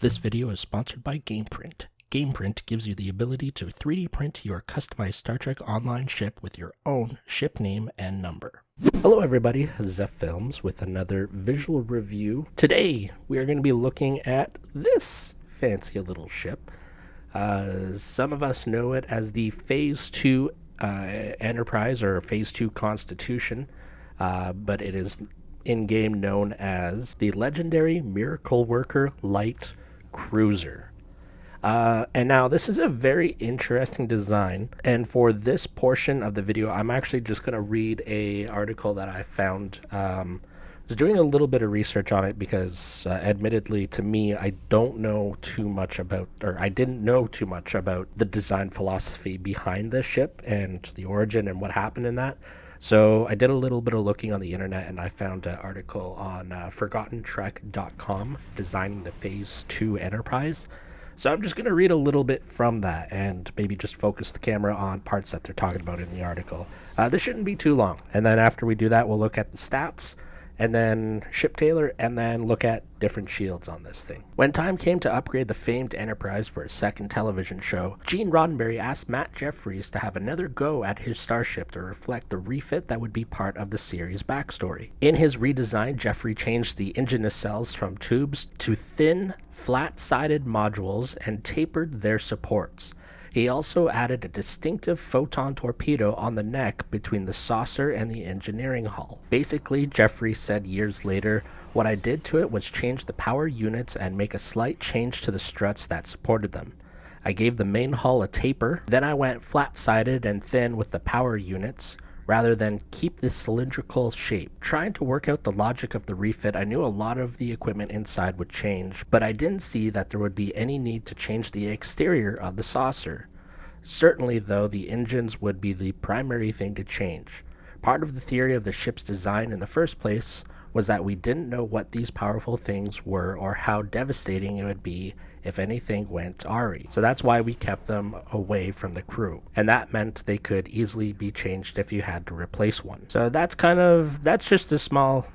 This video is sponsored by GamePrint. GamePrint gives you the ability to 3D print your customized Star Trek Online ship with your own ship name and number. Hello everybody, Zeph Films with another visual review. Today we are going to be looking at this fancy little ship. Some of us know it as the Phase 2 Enterprise or Phase 2 Constitution, but it is in-game known as the legendary Miracle Worker Light Cruiser. And now this is a very interesting design, and for this portion of the video I'm actually just going to read a article that I found. I was doing a little bit of research on it because admittedly to me I didn't know too much about the design philosophy behind this ship and the origin and what happened in that. So I did a little bit of looking on the internet, and I found an article on ForgottenTrek.com, designing the Phase 2 Enterprise. So I'm just going to read a little bit from that and maybe just focus the camera on parts that they're talking about in the article. This shouldn't be too long. And then after we do that, we'll look at the stats, and then ship tailor, and then look at different shields on this thing. When time came to upgrade the famed Enterprise for a second television show, Gene Roddenberry asked Matt Jefferies to have another go at his starship to reflect the refit that would be part of the series' backstory. In his redesign, Jeffrey changed the engine nacelles from tubes to thin, flat-sided modules and tapered their supports. He also added a distinctive photon torpedo on the neck between the saucer and the engineering hull. Basically, Jeffrey said years later, "What I did to it was change the power units and make a slight change to the struts that supported them. I gave the main hull a taper, then I went flat-sided and thin with the power units, rather than keep this cylindrical shape. Trying to work out the logic of the refit, I knew a lot of the equipment inside would change, but I didn't see that there would be any need to change the exterior of the saucer. Certainly, though, the engines would be the primary thing to change. Part of the theory of the ship's design in the first place was that we didn't know what these powerful things were or how devastating it would be if anything went awry. So that's why we kept them away from the crew. And that meant they could easily be changed if you had to replace one." So that's just a small,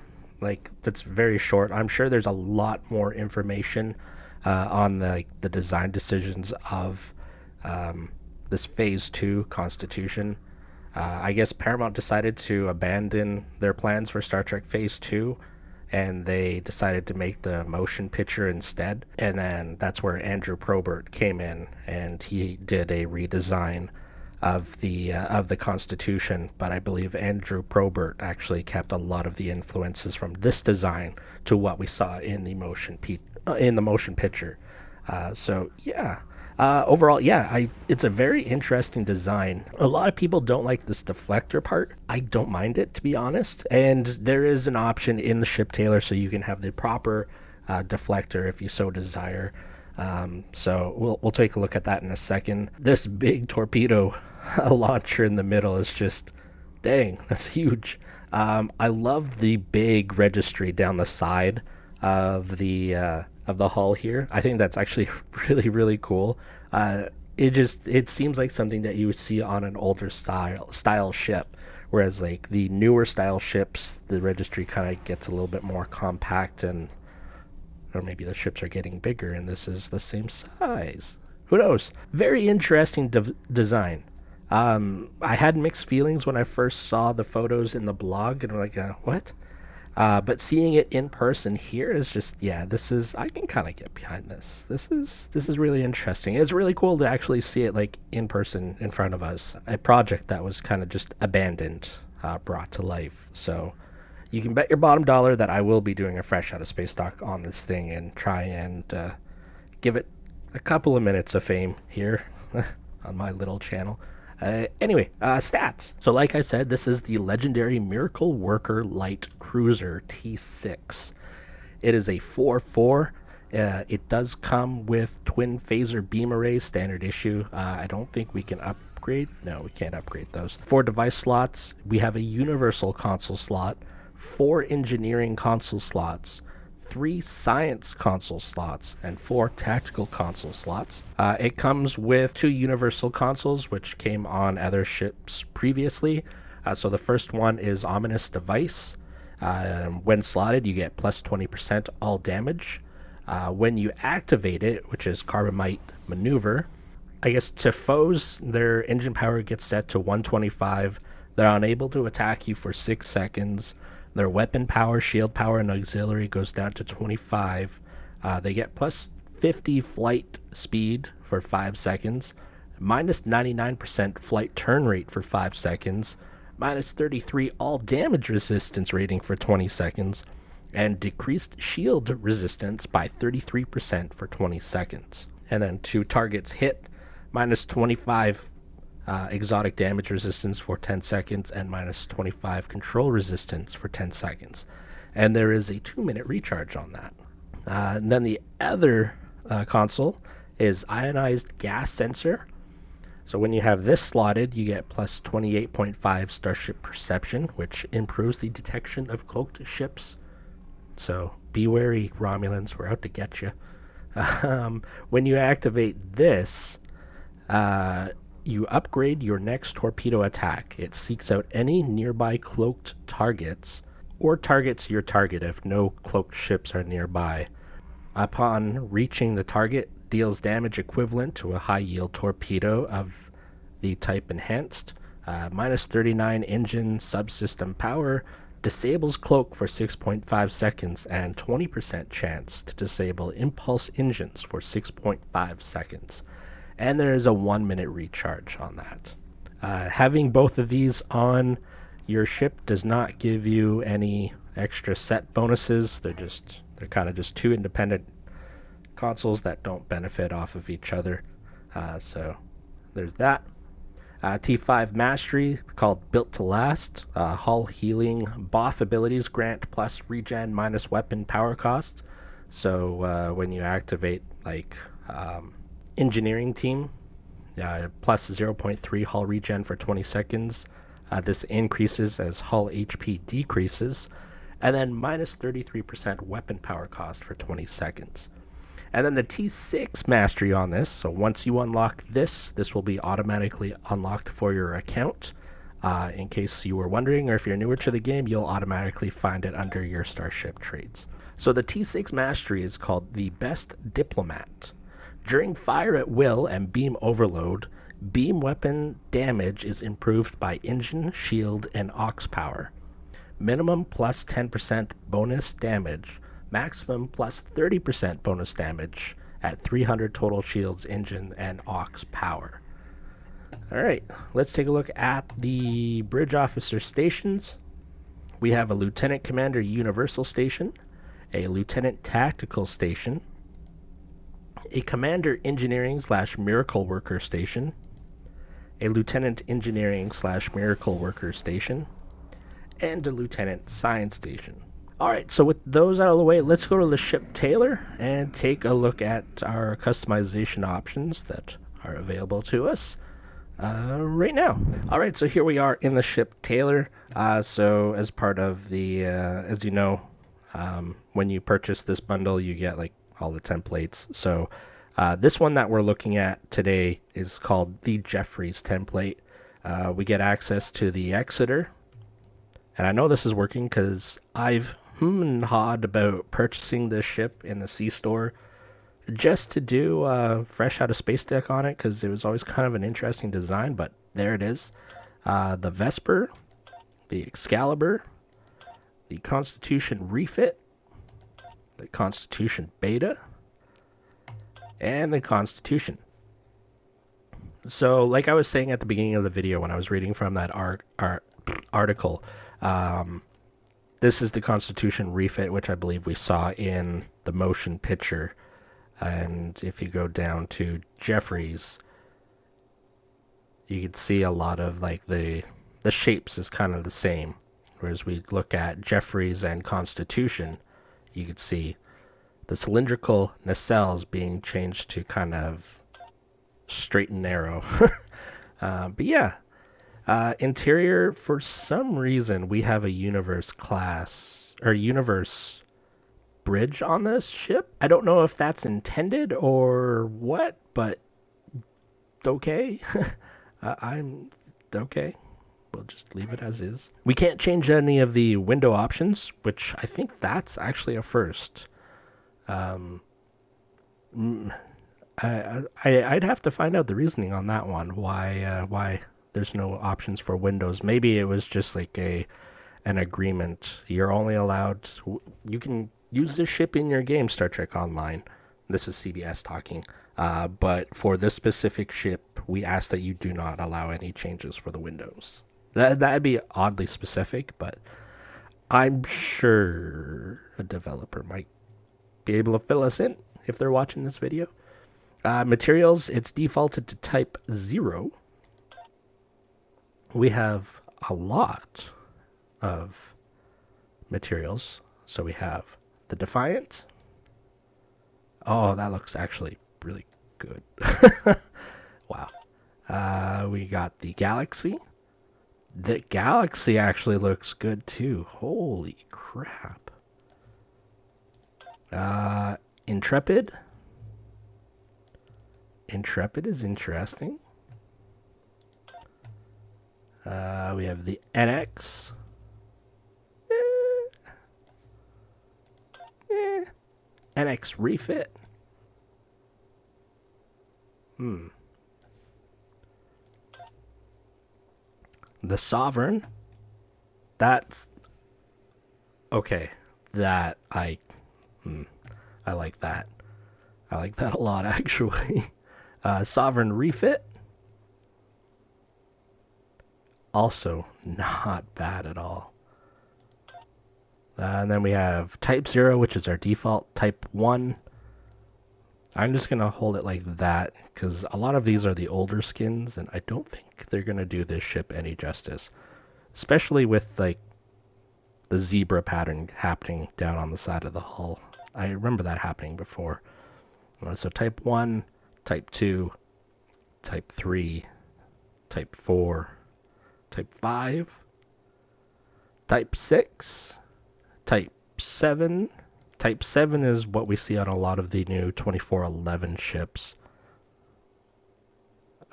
that's very short. I'm sure there's a lot more information on the design decisions of this Phase 2 Constitution. I guess Paramount decided to abandon their plans for Star Trek Phase 2, and they decided to make the motion picture instead. And then that's where Andrew Probert came in, and he did a redesign of the Constitution. But I believe Andrew Probert actually kept a lot of the influences from this design to what we saw in the motion picture. So yeah. Overall, it's a very interesting design. A lot of people don't like this deflector part. I don't mind it, to be honest. And there is an option in the ship tailor so you can have the proper deflector if you so desire. So we'll take a look at that in a second. This big torpedo launcher in the middle is just, dang, that's huge. I love the big registry down the side of the hull here. I think that's actually really, really cool. It seems like something that you would see on an older style ship, whereas like the newer style ships, the registry kind of gets a little bit more compact, or maybe the ships are getting bigger and this is the same size. Who knows? Very interesting design. I had mixed feelings when I first saw the photos in the blog, and I'm like, what? But seeing it in person here is just, I can kind of get behind this. This is really interesting. It's really cool to actually see it like in person in front of us. A project that was kind of just abandoned, brought to life. So you can bet your bottom dollar that I will be doing a fresh out of space doc on this thing and try and give it a couple of minutes of fame here on my little channel. Anyway, stats. So like I said, this is the legendary Miracle Worker Light Cruiser T6. It is a 4-4. It does come with twin phaser beam arrays, standard issue. I don't think we can upgrade. No, we can't upgrade those. 4 device slots. We have a universal console slot, 4 engineering console slots, 3 science console slots, and 4 tactical console slots. It comes with 2 universal consoles, which came on other ships previously. So the first one is Ominous Device. When slotted, you get plus 20% all damage. When you activate it, which is Carbonite Maneuver, I guess to foes, their engine power gets set to 125. They're unable to attack you for 6 seconds. Their weapon power, shield power, and auxiliary goes down to 25. They get plus 50 flight speed for 5 seconds, minus 99% flight turn rate for 5 seconds, minus 33 all damage resistance rating for 20 seconds, and decreased shield resistance by 33% for 20 seconds. And then 2 targets hit, minus 25 exotic damage resistance for 10 seconds, and minus 25 control resistance for 10 seconds. And there is a 2-minute recharge on that. And then the other console is ionized gas sensor. So when you have this slotted, you get plus 28.5 starship perception, which improves the detection of cloaked ships. So be wary, Romulans, we're out to get you. When you activate this, you upgrade your next torpedo attack. It seeks out any nearby cloaked targets or targets your target if no cloaked ships are nearby. Upon reaching the target, deals damage equivalent to a high-yield torpedo of the type enhanced, minus 39 engine subsystem power, disables cloak for 6.5 seconds, and 20% chance to disable impulse engines for 6.5 seconds. And there is a 1-minute recharge on that. Having both of these on your ship does not give you any extra set bonuses. They're kind of just 2 independent consoles that don't benefit off of each other. So there's that. T5 Mastery, called Built to Last. Hull healing buff abilities grant plus regen minus weapon power cost. So when you activate like engineering team, plus 0.3 hull regen for 20 seconds. This increases as hull HP decreases. And then minus 33% weapon power cost for 20 seconds. And then the T6 Mastery on this. So once you unlock this will be automatically unlocked for your account. In case you were wondering, or if you're newer to the game, you'll automatically find it under your Starship trades. So the T6 Mastery is called the Best Diplomat. During fire at will and beam overload, beam weapon damage is improved by engine, shield, and aux power. Minimum plus 10% bonus damage. Maximum plus 30% bonus damage at 300 total shields, engine, and aux power. Alright, let's take a look at the bridge officer stations. We have a Lieutenant Commander Universal Station, a Lieutenant Tactical Station, a Commander Engineering / Miracle Worker Station, a Lieutenant Engineering / Miracle Worker Station, and a Lieutenant Science Station. Alright, so with those out of the way, let's go to the ship Tailor and take a look at our customization options that are available to us right now. Alright, so here we are in the ship Tailor. So as part of the, as you know, when you purchase this bundle, you get like all the templates. So this one that we're looking at today is called the Jefferies template. We get access to the Exeter. And I know this is working because I've and hawed about purchasing this ship in the C-store just to do fresh out of space deck on it, because it was always kind of an interesting design, but there it is. The Vesper, the Excalibur, the Constitution Refit, the Constitution Beta, and the Constitution. So like I was saying at the beginning of the video when I was reading from that article, this is the Constitution Refit, which I believe we saw in the motion picture. And if you go down to Jefferies, you can see a lot of like the shapes is kind of the same. Whereas we look at Jefferies and Constitution, you can see the cylindrical nacelles being changed to kind of straight and narrow. But yeah. Interior, for some reason, we have a Universe class, or Universe bridge on this ship. I don't know if that's intended or what, but okay. I'm okay. We'll just leave it as is. We can't change any of the window options, which I think that's actually a first. Mm, I'd have to find out the reasoning on that one. Why there's no options for Windows? Maybe it was just like an agreement. You're only allowed. You can use this ship in your game, Star Trek Online. This is CBS talking. But for this specific ship, we ask that you do not allow any changes for the Windows. That'd be oddly specific, but I'm sure a developer might be able to fill us in if they're watching this video. Materials, it's defaulted to type 0. We have a lot of materials. So we have the Defiant. Oh, that looks actually really good. Wow. We got the Galaxy. The Galaxy actually looks good too. Holy crap. Intrepid. Intrepid is interesting. We have the NX. NX Refit. The Sovereign. That's okay. That I like that. I like that a lot actually. Sovereign Refit. Also not bad at all. And then we have Type 0, which is our default. Type 1. I'm just going to hold it like that because a lot of these are the older skins, and I don't think they're going to do this ship any justice. Especially with, like, the zebra pattern happening down on the side of the hull. I remember that happening before. So Type 1, Type 2, Type 3, Type 4, Type 5, Type 6, Type 7. Type 7 is what we see on a lot of the new 2411 ships.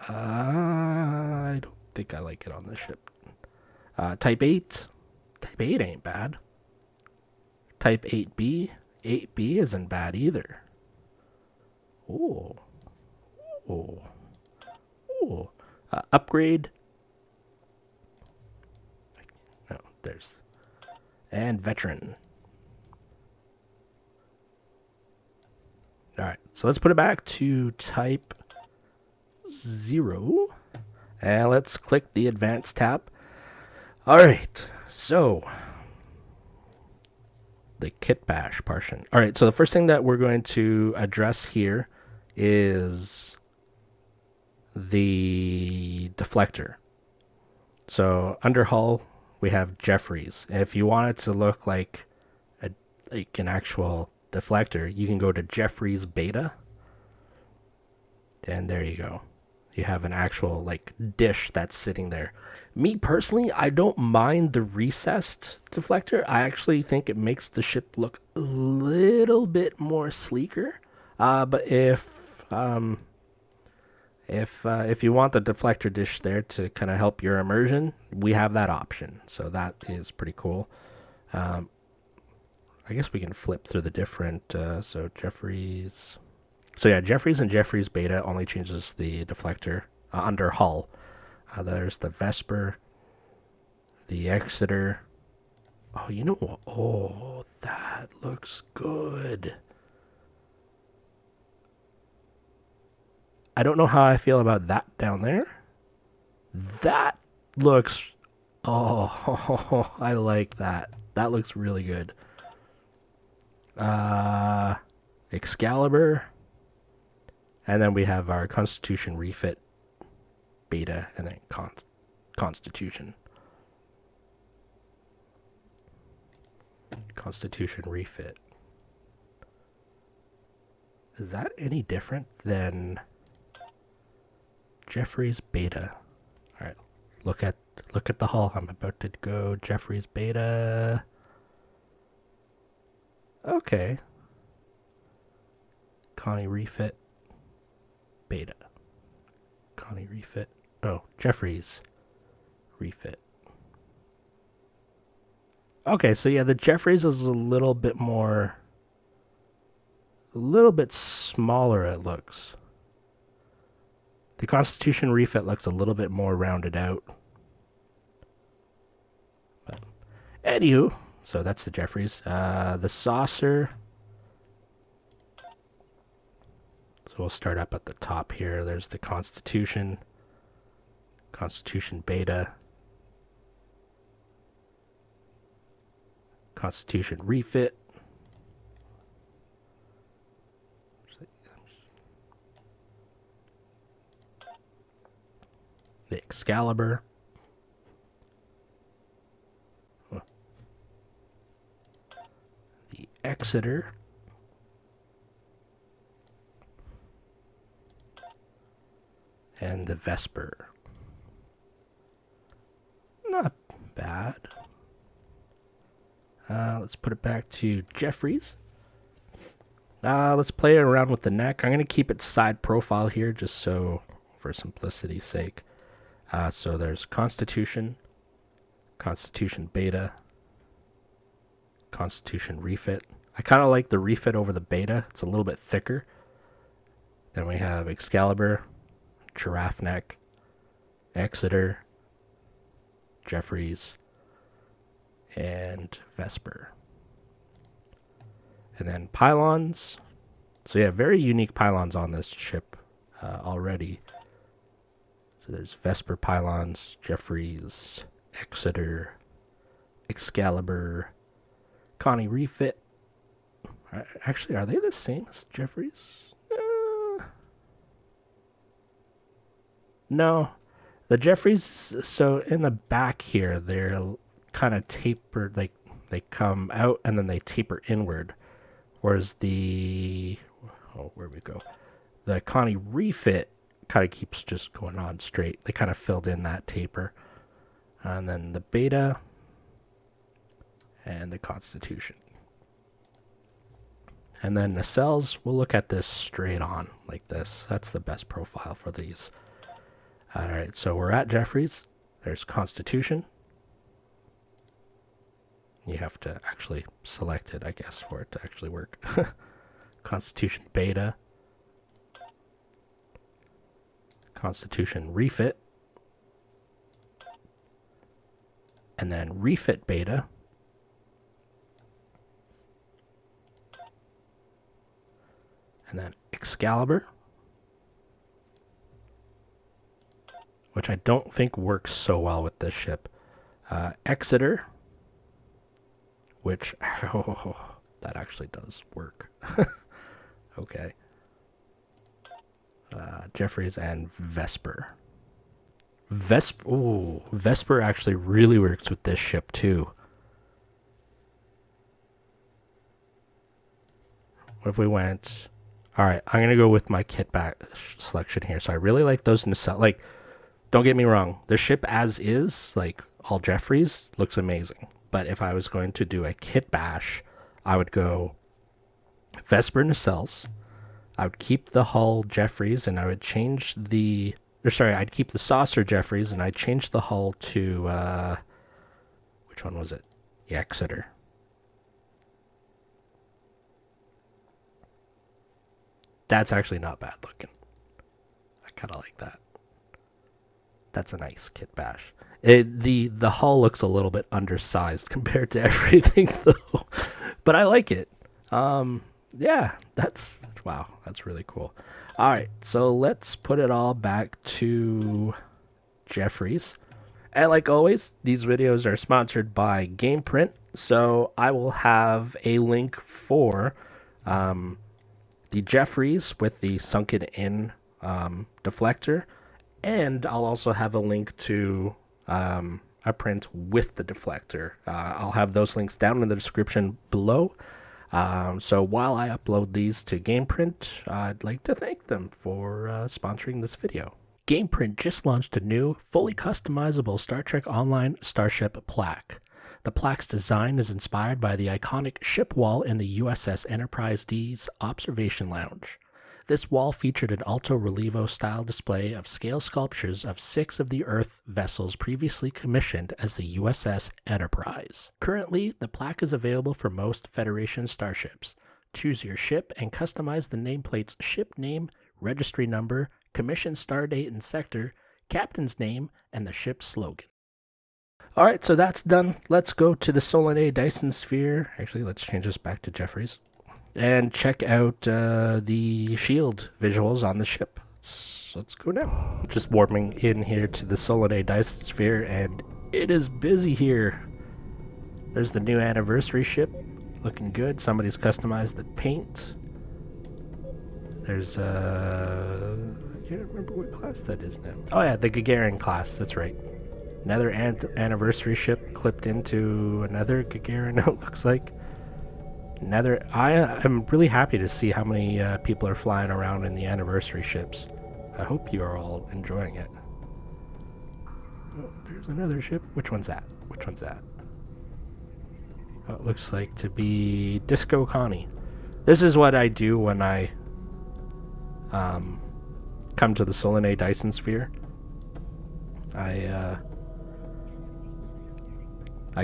I don't think I like it on this ship. Type 8. Type 8 ain't bad. Type 8B. 8B isn't bad either. Ooh. Ooh. Ooh. Upgrade. No, there's... And Veteran. Alright, so let's put it back to Type 0. And let's click the Advanced tab. Alright, so... the kit bash portion. Alright, so the first thing that we're going to address here is the deflector. So under hull, we have Jefferies. If you want it to look like an actual deflector, you can go to Jefferies beta, and there you go. You have an actual like dish that's sitting there. Me personally, I don't mind the recessed deflector. I actually think it makes the ship look a little bit more sleeker. But if you want the deflector dish there to kind of help your immersion, we have that option. So that is pretty cool. I guess we can flip through the different, so Jefferies. So yeah, Jefferies and Jefferies beta only changes the deflector under hull. There's the Vesper, the Exeter. Oh, you know what? Oh, that looks good. I don't know how I feel about that down there. That looks... Oh, I like that. That looks really good. Excalibur. And then we have our Constitution Refit beta and then Constitution. Constitution Refit. Is that any different than Jefferies beta? All right, look at the hull. I'm about to go Jefferies beta. Okay. Connie Refit beta. Connie Refit. Oh, Jefferies Refit. Okay, so yeah, the Jefferies is a little bit more a little bit smaller, it looks. The Constitution Refit looks a little bit more rounded out. But, anywho, so that's the Jefferies. The Saucer. So we'll start up at the top here. There's the Constitution. Constitution Beta. Constitution Refit. The Excalibur. The Exeter. And the Vesper. Not bad. Let's put it back to Jefferies. Let's play around with the neck. I'm going to keep it side profile here just so for simplicity's sake. So there's Constitution, Constitution Beta, Constitution Refit. I kind of like the Refit over the Beta. It's a little bit thicker. Then we have Excalibur, Giraffe Neck, Exeter, Jefferies, and Vesper. And then pylons. So yeah, very unique pylons on this ship already. So there's Vesper pylons, Jefferies, Exeter, Excalibur, Connie Refit. Actually, are they the same as Jefferies? No. The Jefferies, so in the back here, they're kind of tapered, like they come out and then they taper inward. Whereas the, where we go? The Connie Refit kind of keeps just going on straight. They kind of filled in that taper. And then the Beta and the Constitution. And then the cells, we'll look at this straight on like this. That's the best profile for these. All right, so we're at Jefferies. There's Constitution. You have to actually select it, I guess, for it to actually work. Constitution Beta. Constitution Refit. And then Refit Beta. And then Excalibur. Which I don't think works so well with this ship. Exeter. Which, that actually does work. Okay. Jefferies and Vesper. Vesper actually really works with this ship too. What if we went... Alright, I'm going to go with my kit back selection here. So I really like those nacelles. Like, don't get me wrong. The ship as is, like all Jefferies, looks amazing. But if I was going to do a kit bash, I would go Vesper nacelles. I would keep the hull Jefferies and I would change the... I'd keep the saucer Jefferies and I'd change the hull to... which one was it? The Exeter. That's actually not bad looking. I kind of like that. That's a nice kit bash. The hull looks a little bit undersized compared to everything though, but I like it. Yeah, wow, that's really cool. All right, so let's put it all back to Jefferies. And like always, these videos are sponsored by GamePrint, so I will have a link for the Jefferies with the sunken in deflector, and I'll also have a link to a print with the deflector. I'll have those links down in the description below. So while I upload these to GamePrint, I'd like to thank them for sponsoring this video. GamePrint just launched a new, fully customizable Star Trek Online Starship plaque. The plaque's design is inspired by the iconic ship wall in the U.S.S. Enterprise D's Observation Lounge. This wall featured an alto relievo style display of scale sculptures of 6 of the Earth vessels previously commissioned as the U.S.S. Enterprise. Currently, the plaque is available for most Federation starships. Choose your ship and customize the nameplate's ship name, registry number, commission star date and sector, captain's name, and the ship's slogan. Alright, so that's done. Let's go to the Solanae Dyson Sphere. Actually, let's change this back to Jefferies. And check out the shield visuals on the ship. Let's go now. Just warming in here to the Solanae Dyson Sphere, and it is busy here. There's the new anniversary ship. Looking good. Somebody's customized the paint. There's I can't remember what class that is now. Oh yeah, the Gagarin class. That's right. Another anniversary ship clipped into another Gagarin. It looks like another. I'm really happy to see how many people are flying around in the anniversary ships. I hope you are all enjoying it. Oh, there's another ship. Which one's that? Which one's that? Oh, it looks like to be Disco Connie. This is what I do when I come to the Solanae Dyson Sphere. I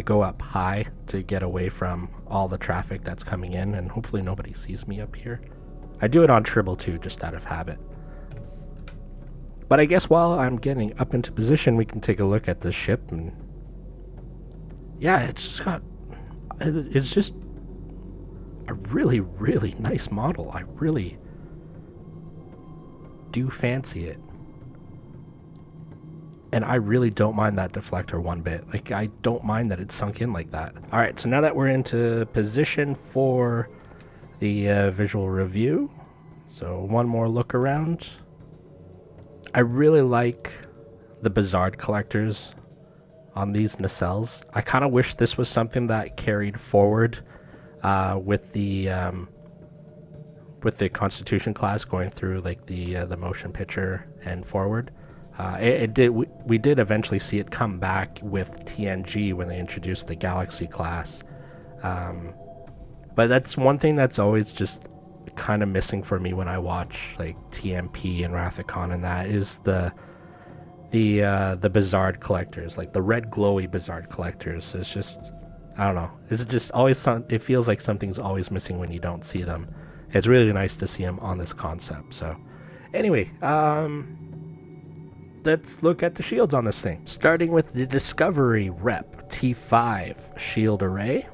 go up high to get away from all the traffic that's coming in, and hopefully nobody sees me up here. I do it on Tribble too, just out of habit. But I guess while I'm getting up into position, we can take a look at this ship, and yeah, it's just a really, really nice model. I really do fancy it. And I really don't mind that deflector one bit. Like, I don't mind that it's sunk in like that. Alright, so now that we're into position for the visual review, so one more look around. I really like the Bizarre collectors on these nacelles. I kind of wish this was something that carried forward with the Constitution class going through like the motion picture and forward. We did eventually see it come back with TNG when they introduced the Galaxy class. But that's one thing that's always just kind of missing for me when I watch like TMP and Rathacon, and that is the Bizarre collectors, like the red glowy Bizarre collectors. It's just, I don't know. It's just always it feels like something's always missing when you don't see them. It's really nice to see them on this concept. So, anyway, let's look at the shields on this thing. Starting with the Discovery Rep T5 shield array.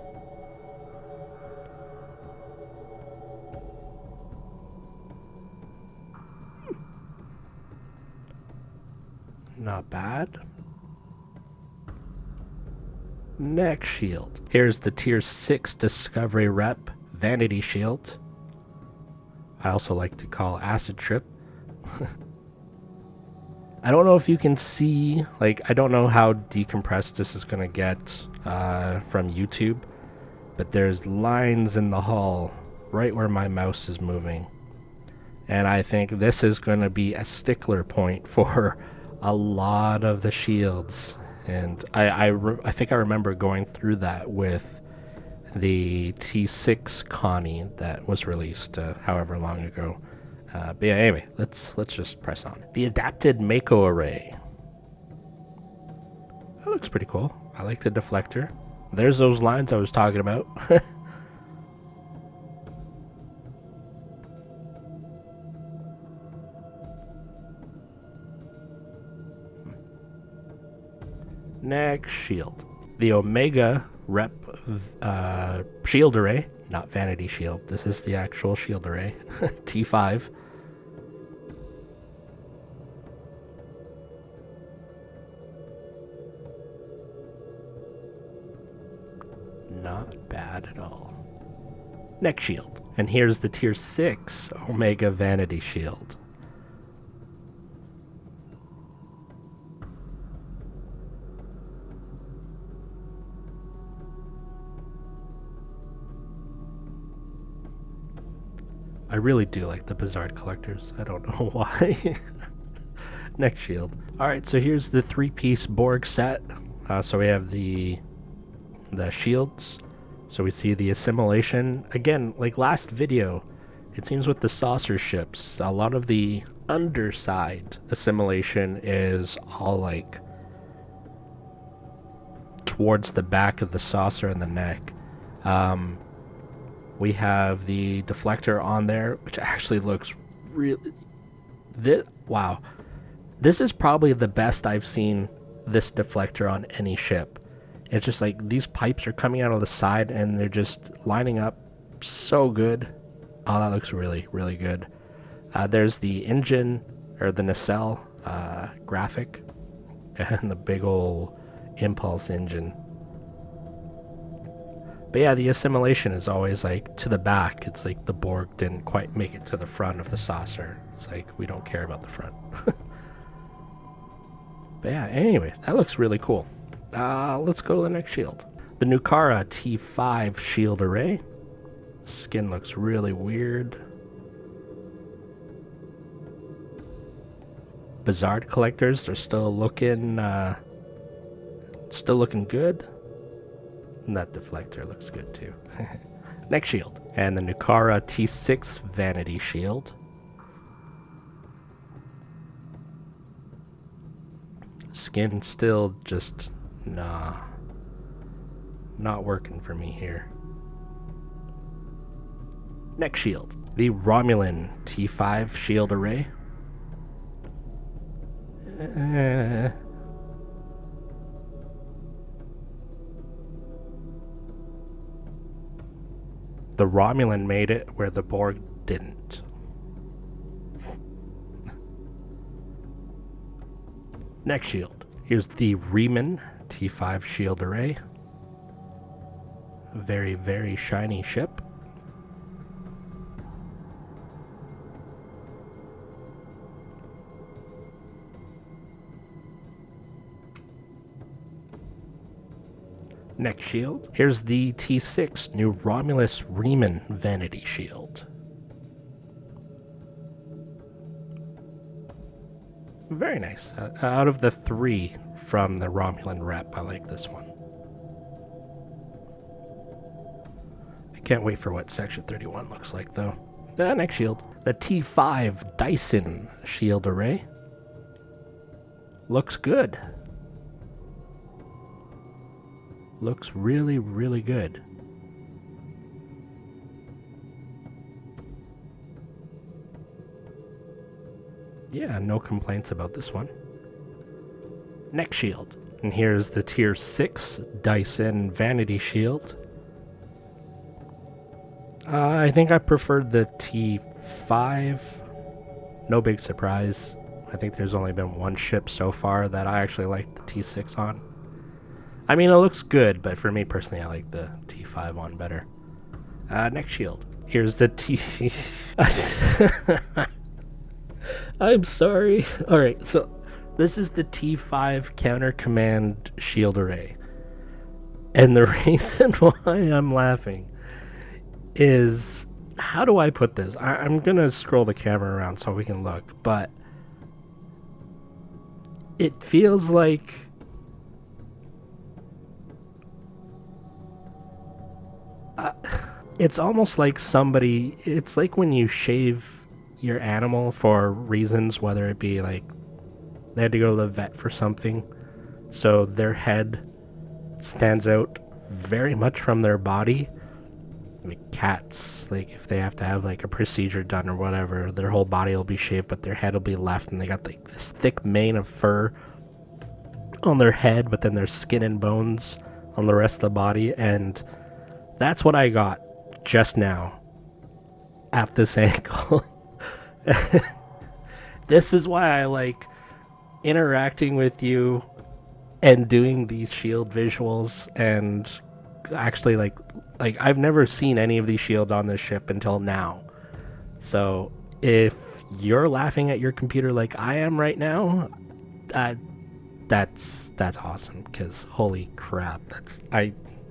Not bad. Next shield. Here's the Tier 6 Discovery Rep Vanity shield. I also like to call Acid Trip. I don't know if you can see, like, I don't know how decompressed this is going to get from YouTube, but there's lines in the hull right where my mouse is moving. And I think this is going to be a stickler point for a lot of the shields. And I think I remember going through that with the T6 Connie that was released however long ago. But yeah, anyway, let's just press on. The adapted Mako array. That looks pretty cool. I like the deflector. There's those lines I was talking about. Next shield. The Omega Rep shield array. Not Vanity shield. This is the actual shield array. T5. Not bad at all. Next shield. And here's the Tier 6 Omega Vanity shield. I really do like the Bizarre collectors. I don't know why. Next shield. Alright, so here's the 3-piece Borg set. So we have the shields. So we see the assimilation. Again, like last video, it seems with the saucer ships, a lot of the underside assimilation is all like towards the back of the saucer and the neck. But this is a little bit more, like, I don't know, it's a little bit more, like, symmetrical. I don't know how to explain it. It's just, I don't know. It's just always, it feels like something's always missing when you don't see them. It's really nice to see them on this concept. So, We have the deflector on there, which actually looks really... Wow. This is probably the best I've seen this deflector on any ship. It's just like these pipes are coming out of the side and they're just lining up so good. Oh, that looks really, really good. There's the engine, or the nacelle graphic, and the big ol' impulse engine. But yeah, the assimilation is always like to the back. It's like the Borg didn't quite make it to the front of the saucer. It's like we don't care about the front. But yeah, anyway, that looks really cool. Let's go to the next shield. The Nukara T5 shield array. Skin looks really weird. Bizarre collectors, they're still looking good. And that deflector looks good too. Next shield. And the Nukara T6 Vanity shield. Skin still just, nah. Not working for me here. Next shield. The Romulan T5 shield array. The Romulan made it where the Borg didn't. Next shield. Here's the Riemann T5 shield array. Very, very shiny ship. Next shield. Here's the T6 New Romulus Riemann Vanity shield. Very nice. Out of the 3 from the Romulan rep, I like this one. I can't wait for what Section 31 looks like, though. Next shield. The T5 Dyson shield array. Looks good. Looks really, really good. Yeah, no complaints about this one. Next shield. And here's the Tier 6 Dyson Vanity shield. I think I preferred the T5. No big surprise. I think there's only been one ship so far that I actually like the T6 on. I mean, it looks good, but for me personally, I like the T5 one better. Next shield. Here's the T... I'm sorry. Alright, so this is the T5 Counter Command shield array. And the reason why I'm laughing is... How do I put this? I'm gonna scroll the camera around so we can look, but... It feels like... it's almost like somebody... It's like when you shave your animal for reasons, whether it be like they had to go to the vet for something, so their head stands out very much from their body. Like cats, like if they have to have like a procedure done or whatever, their whole body will be shaved, but their head will be left, and they got like this thick mane of fur on their head, but then there's skin and bones on the rest of the body, and that's what I got just now at this angle. This is why I like interacting with you and doing these shield visuals, and actually like I've never seen any of these shields on this ship until now. So if you're laughing at your computer like I am right now, that's awesome, because holy crap,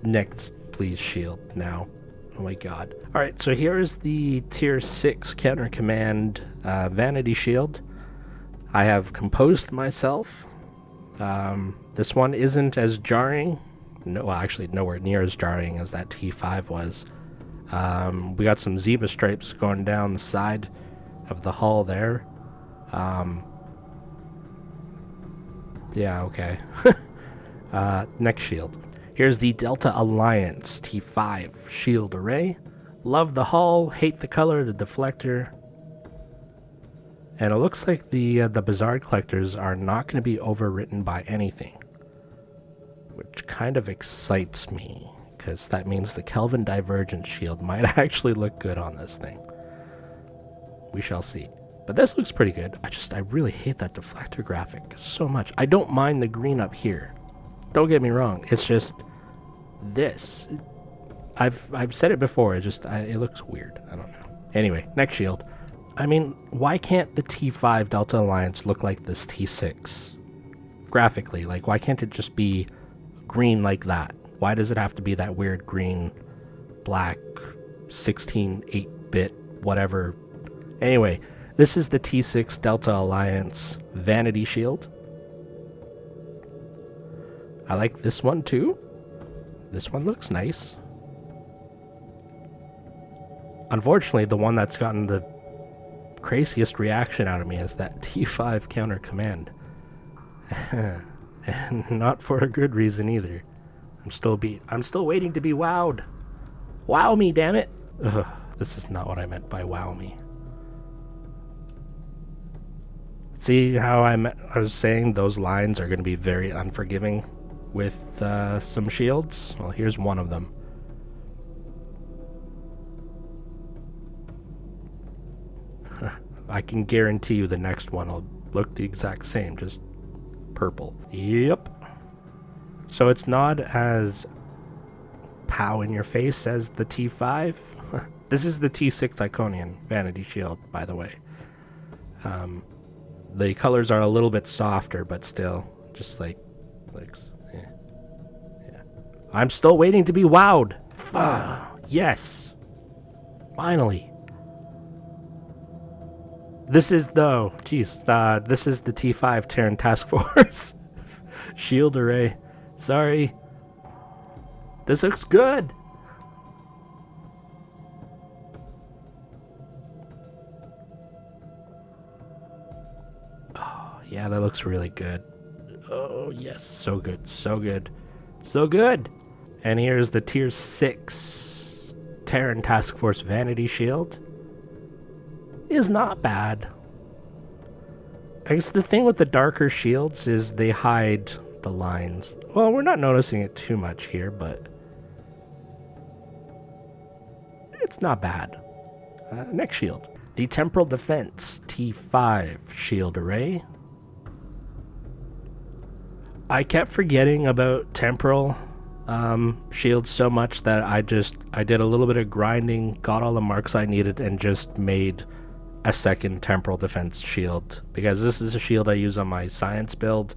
next please shield now. Oh my god. Alright, so here is the Tier 6 Counter Command Vanity shield. I have composed myself. This one isn't as jarring. No, well, actually nowhere near as jarring as that T5 was. We got some zebra stripes going down the side of the hull there. Yeah, okay. Next shield. Here's the Delta Alliance T5 shield array. Love the hull, hate the color of the deflector. And it looks like the Bazaar collectors are not going to be overwritten by anything, which kind of excites me, because that means the Kelvin Divergent shield might actually look good on this thing. We shall see. But this looks pretty good. I really hate that deflector graphic so much. I don't mind the green up here. Don't get me wrong. It's just this. I've said it before. It looks weird. I don't know. Anyway, next shield. I mean, why can't the T5 Delta Alliance look like this T6? Graphically, like, why can't it just be green like that? Why does it have to be that weird green, black, 16, 8-bit, whatever? Anyway, this is the T6 Delta Alliance Vanity Shield. I like this one too. This one looks nice. Unfortunately, the one that's gotten the craziest reaction out of me is that T5 counter command. And not for a good reason either. I'm still waiting to be wowed. Wow me, damn it. Ugh, this is not what I meant by wow me. See how I was saying those lines are going to be very unforgiving with some shields? Well, here's one of them. I can guarantee you the next one will look the exact same, just purple. Yep. So it's not as pow in your face as the T5. This is the T6 Iconian Vanity Shield, by the way. The colors are a little bit softer, but still, just like yeah. I'm still waiting to be wowed. Yes. Finally. This is the T5 Terran Task Force shield array. Sorry. This looks good. Oh, yeah, that looks really good. Oh, yes, so good, so good, so good. And here's the Tier 6 Terran Task Force Vanity Shield. Is not bad. I guess the thing with the darker shields is they hide the lines. Well, we're not noticing it too much here, but it's not bad. Next shield. The Temporal Defense T5 Shield Array. I kept forgetting about temporal shields so much that I did a little bit of grinding, got all the marks I needed, and just made a second temporal defense shield, because this is a shield I use on my science build,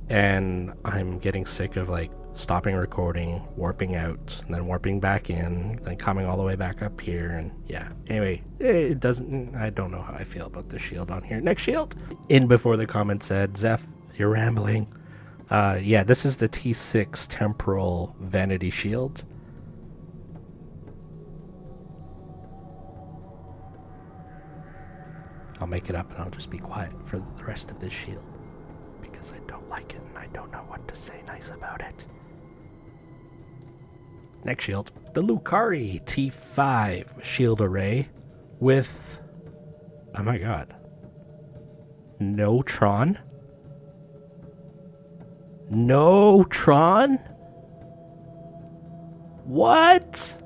and I'm getting sick of like stopping recording, warping out, and then warping back in, then coming all the way back up here, and yeah. Anyway, I don't know how I feel about this shield on here. Next shield. In before the comment said, Zeph, you're rambling. Yeah, this is the T6 Temporal Vanity Shield. I'll make it up and I'll just be quiet for the rest of this shield, because I don't like it and I don't know what to say nice about it. Next shield. The Lucari T5 Shield Array with, oh my god, no Tron? No Tron? What?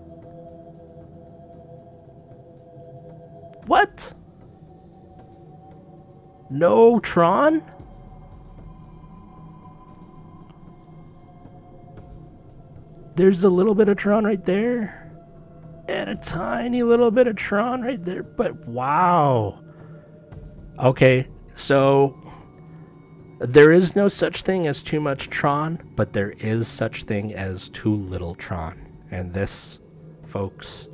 What? No Tron? There's a little bit of Tron right there. And a tiny little bit of Tron right there. But wow. Okay, so there is no such thing as too much Tron, but there is such thing as too little Tron. And this, folks,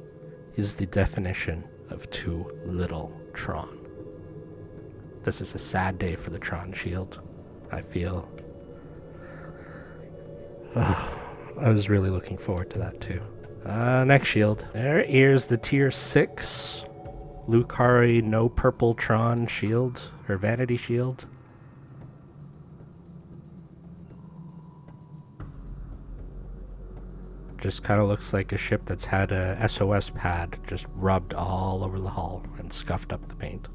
is the definition of too little Tron. This is a sad day for the Tron shield, I feel. I was really looking forward to that too. Next shield. Here's the Tier 6 Lucari No Purple Tron shield, or Vanity shield. Just kind of looks like a ship that's had a SOS pad just rubbed all over the hull and scuffed up the paint.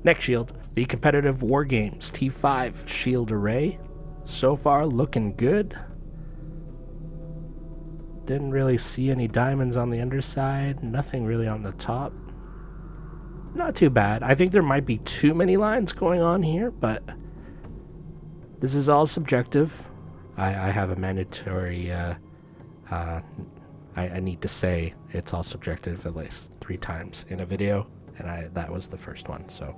Next shield, the competitive war games T5 shield array. So far looking good. Didn't really see any diamonds on the underside, nothing really on the top. Not too bad. I think there might be too many lines going on here, but this is all subjective. I have a mandatory, I need to say it's all subjective at least 3 times in a video, and that was the first one, so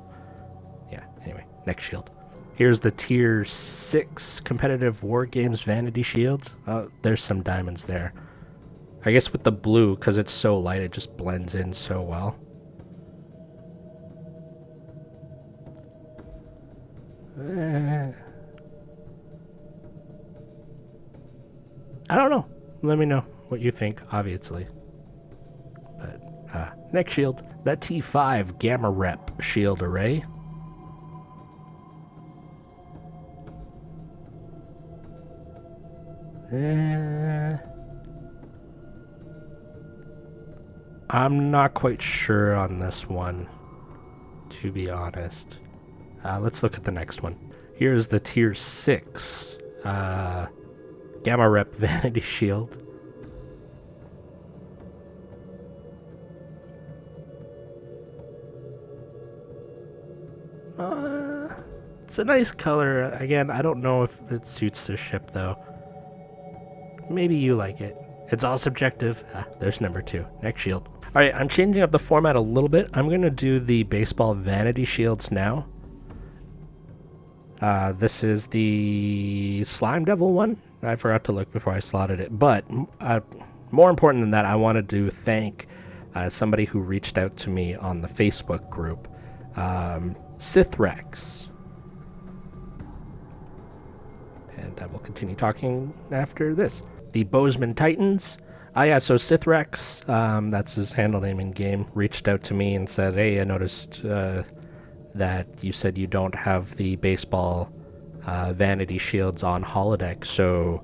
yeah, anyway, next shield. Here's the tier 6 competitive war games vanity shields. There's some diamonds there. I guess with the blue, because it's so light, it just blends in so well. I don't know. Let me know what you think, obviously. But, next shield. That T5 Gamma Rep shield array. I'm not quite sure on this one, to be honest. Let's look at the next one. Here's the tier 6 Gamma Rep Vanity Shield. It's a nice color. Again, I don't know if it suits the ship, though. Maybe you like it. It's all subjective. There's number 2. Next shield. Alright, I'm changing up the format a little bit. I'm going to do the baseball vanity shields now. This is the Slime Devil one. I forgot to look before I slotted it. But more important than that, I wanted to thank somebody who reached out to me on the Facebook group. Sithrex. And I will continue talking after this. The Bozeman Titans. Yeah, so Sithrex, that's his handle name in game, reached out to me and said, hey, I noticed that you said you don't have the baseball vanity shields on holodeck, so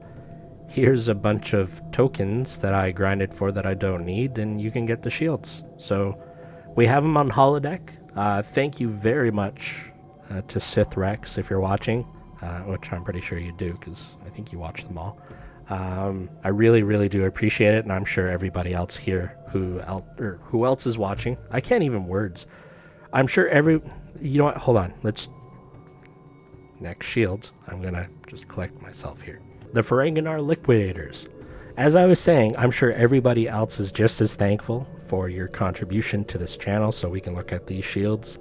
here's a bunch of tokens that I grinded for that I don't need, and you can get the shields. So we have them on holodeck. Thank you very much to Sithrex if you're watching, which I'm pretty sure you do because I think you watch them all. I really, really do appreciate it, and I'm sure everybody else here who else is watching. I can't even words. I'm sure you know what? Hold on. Next shield. I'm gonna just collect myself here. The Ferenginar Liquidators. As I was saying, I'm sure everybody else is just as thankful for your contribution to this channel, so we can look at these shields.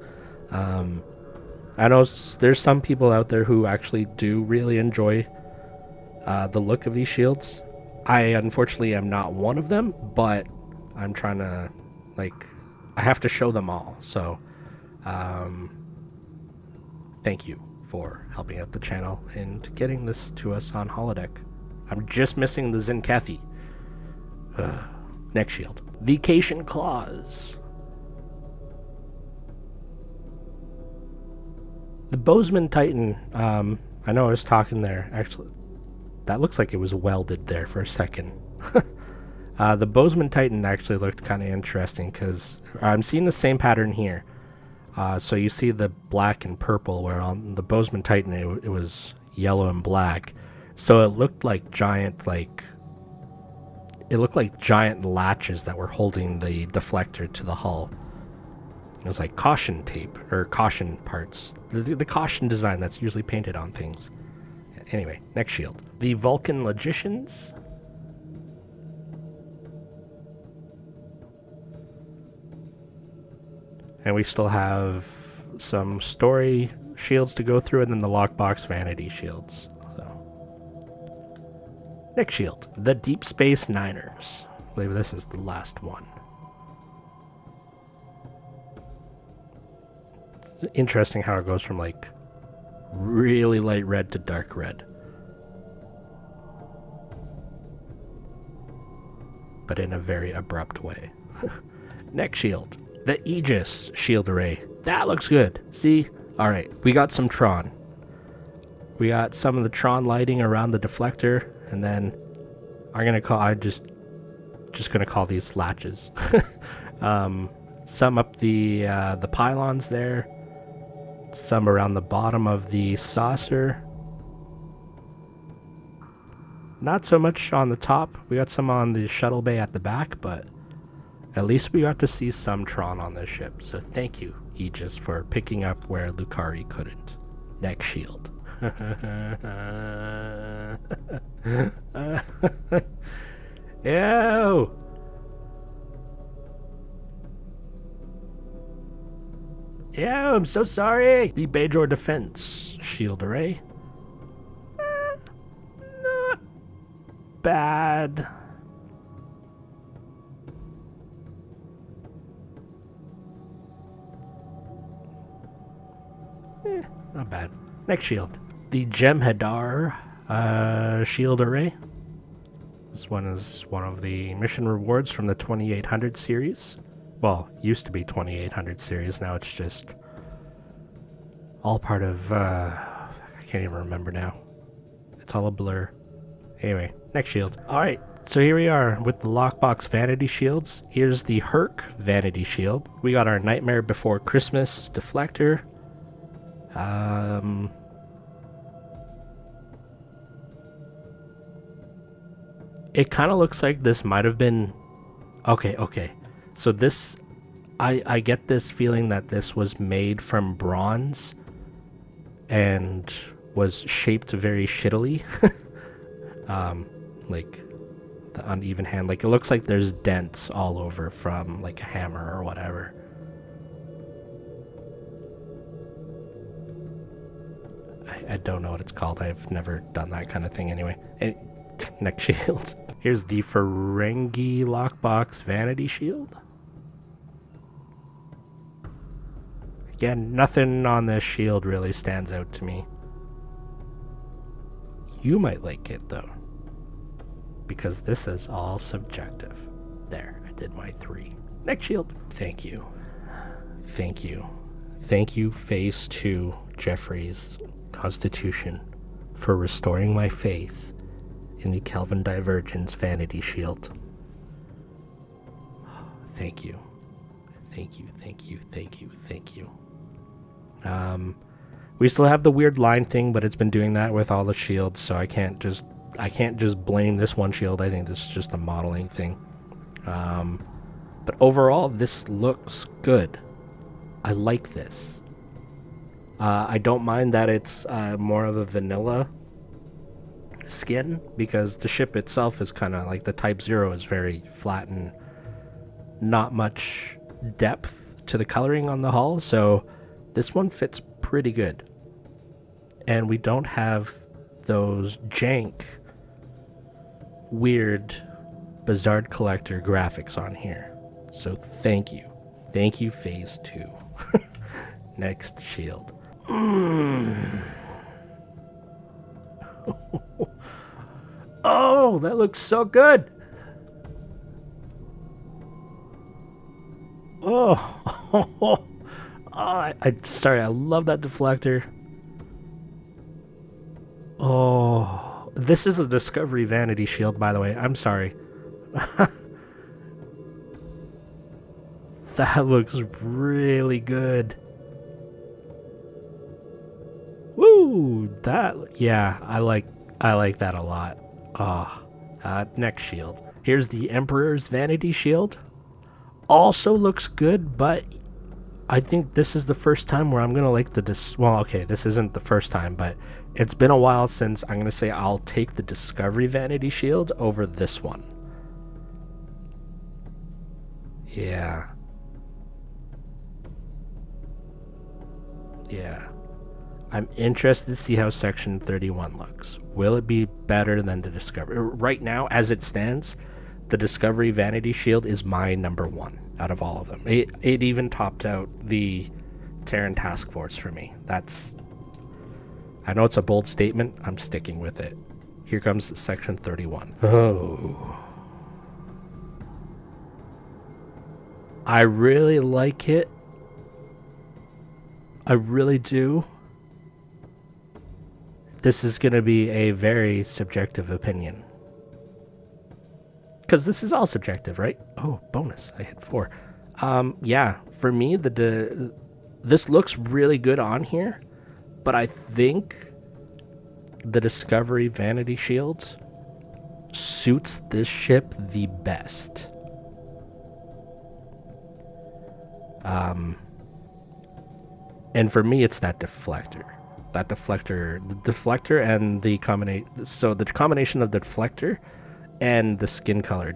I know there's some people out there who actually do really enjoy the look of these shields. I unfortunately am not one of them, but I'm trying to, I have to show them all. So, thank you for helping out the channel and getting this to us on holodeck. I'm just missing the Zenkethi. Next shield. Vacation Clause. The Bozeman Titan, I know I was talking there, actually. That looks like it was welded there for a second. The Bozeman Titan actually looked kind of interesting because I'm seeing the same pattern here. So you see the black and purple, where on the Bozeman Titan it was yellow and black. So it looked like giant, giant latches that were holding the deflector to the hull. It was like caution tape, or caution parts. The caution design that's usually painted on things. Anyway, next shield. The Vulcan Logicians. And we still have some story shields to go through, and then the Lockbox Vanity shields. So. Next shield. The Deep Space Niners. I believe this is the last one. It's interesting how it goes from really light red to dark red. But in a very abrupt way. Next shield. The Aegis shield array. That looks good. See? Alright, we got some Tron. We got some of the Tron lighting around the deflector, and then I'm just gonna call these latches. Some up the pylons there, some around the bottom of the saucer. Not so much on the top. We got some on the shuttle bay at the back, but at least we got to see some Tron on this ship. So thank you, Aegis, for picking up where Lucari couldn't. Neck shield. Ew! Ew, I'm so sorry! The Bajor Defense Shield Array. Not bad. Not bad. Next shield. The Jem'Hadar Shield Array. This one is one of the mission rewards from the 2800 series. Well, used to be 2800 series, now it's just all part of, I can't even remember now. It's all a blur. Anyway, next shield. Alright, so here we are with the Lockbox Vanity Shields. Here's the Herc Vanity Shield. We got our Nightmare Before Christmas Deflector. It kind of looks like this might have been... Okay. So this, I get this feeling that this was made from bronze and was shaped very shittily. Like the uneven hand. Like it looks like there's dents all over from like a hammer or whatever. I don't know what it's called. I've never done that kind of thing anyway. Neck shield. Here's the Ferengi Lockbox Vanity Shield. Again, nothing on this shield really stands out to me. You might like it though, because this is all subjective. There, I did my 3. Neck shield. Thank you. Thank you. Thank you, Phase 2, Jefferies Constitution, for restoring my faith in the Kelvin Divergence Vanity Shield. Thank you. Thank you. We still have the weird line thing, but it's been doing that with all the shields, so I can't just blame this one shield. I think this is just a modeling thing. But overall, this looks good. I like this. I don't mind that it's more of a vanilla skin, because the ship itself is kind of like the Type 0 is very flat and not much depth to the coloring on the hull, so this one fits pretty good. And we don't have those jank, weird, Bizarre Collector graphics on here. So thank you. Thank you, Phase 2. Next shield. Oh, that looks so good. Oh, sorry, I love that deflector. Oh, this is a Discovery Vanity Shield, by the way. I'm sorry. That looks really good. Woo! Yeah, I like that a lot. Next shield. Here's the Emperor's Vanity Shield. Also looks good, but I think this is the first time where I'm gonna like well, okay, this isn't the first time, but it's been a while since I'm gonna say I'll take the Discovery Vanity Shield over this one. Yeah. I'm interested to see how Section 31 looks. Will it be better than the Discovery? Right now, as it stands, the Discovery Vanity Shield is my number 1 out of all of them. It even topped out the Terran Task Force for me. I know it's a bold statement. I'm sticking with it. Here comes Section 31. Oh. I really like it. I really do. This is going to be a very subjective opinion. because this is all subjective, right? Oh, bonus. I hit 4. Yeah, for me, this looks really good on here, but I think the Discovery Vanity Shields suits this ship the best. And for me, it's that deflector. The deflector and the combination of the deflector and the skin color,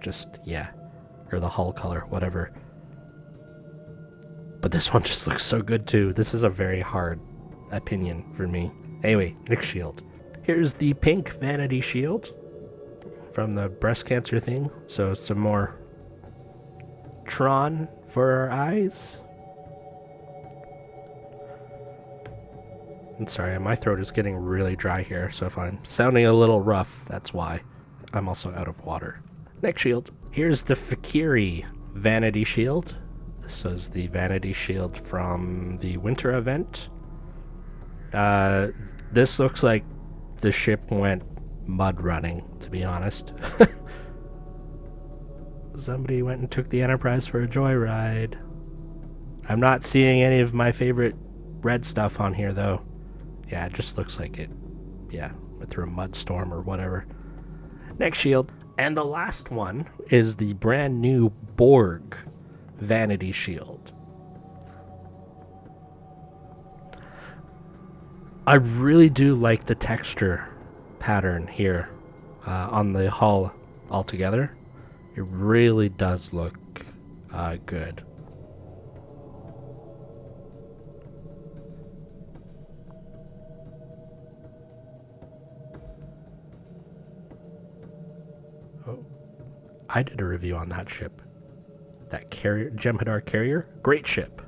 or the hull color, whatever. But this one just looks so good too. This is a very hard opinion for me. Anyway, next shield. Here's the pink Vanity shield from the breast cancer thing. So some more Tron for our eyes. I'm sorry, my throat is getting really dry here, so if I'm sounding a little rough, that's why. I'm also out of water. Next shield. Here's the Fakiri Vanity shield. This was the Vanity shield from the winter event. This looks like the ship went mud running, to be honest. Somebody went and took the Enterprise for a joyride. I'm not seeing any of my favorite red stuff on here, though. Yeah, it just looks like it, went through a mud storm or whatever. Next shield. And the last one is the brand new Borg Vanity shield. I really do like the texture pattern here on the hull altogether. It really does look good. Oh, I did a review on that ship. That carrier, Jem'Hadar carrier, great ship.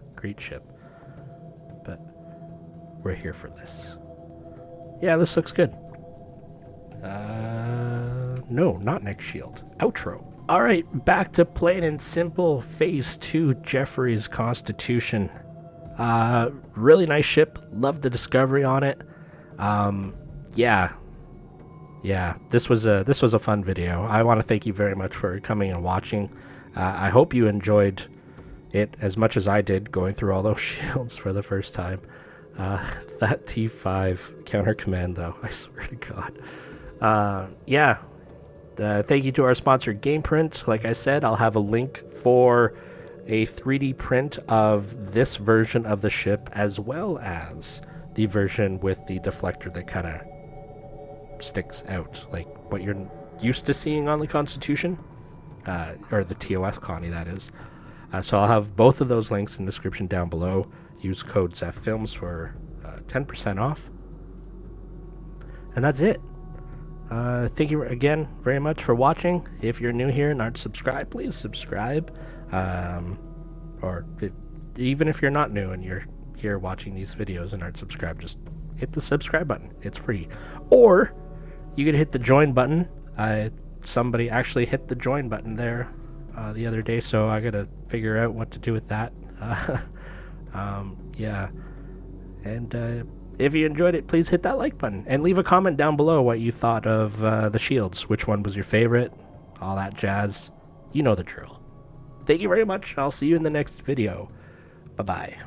But we're here for this. Yeah, this looks good. No, not next shield. Outro. All right, back to plain and simple Phase 2 Jefferies Constitution. Really nice ship. Love the discovery on it. Yeah, this was a fun video. I want to thank you very much for coming and watching. I hope you enjoyed it as much as I did going through all those shields for the first time. That T5 counter command, though, I swear to God. Thank you to our sponsor, GamePrint. Like I said, I'll have a link for a 3D print of this version of the ship, as well as the version with the deflector that kind of sticks out, like what you're used to seeing on the Constitution, or the TOS Connie, that is. So I'll have both of those links in the description down below. Use code ZEFFilms for 10% off. And that's it. Thank you again very much for watching. If you're new here and aren't subscribed, please subscribe. Even if you're not new and you're here watching these videos and aren't subscribed, just hit the subscribe button. It's free. Or you could hit the join button. Somebody actually hit the join button there the other day, so I gotta figure out what to do with that. And if you enjoyed it, please hit that like button and leave a comment down below what you thought of the shields. Which one was your favorite? All that jazz. You know the drill. Thank you very much. I'll see you in the next video. Bye-bye.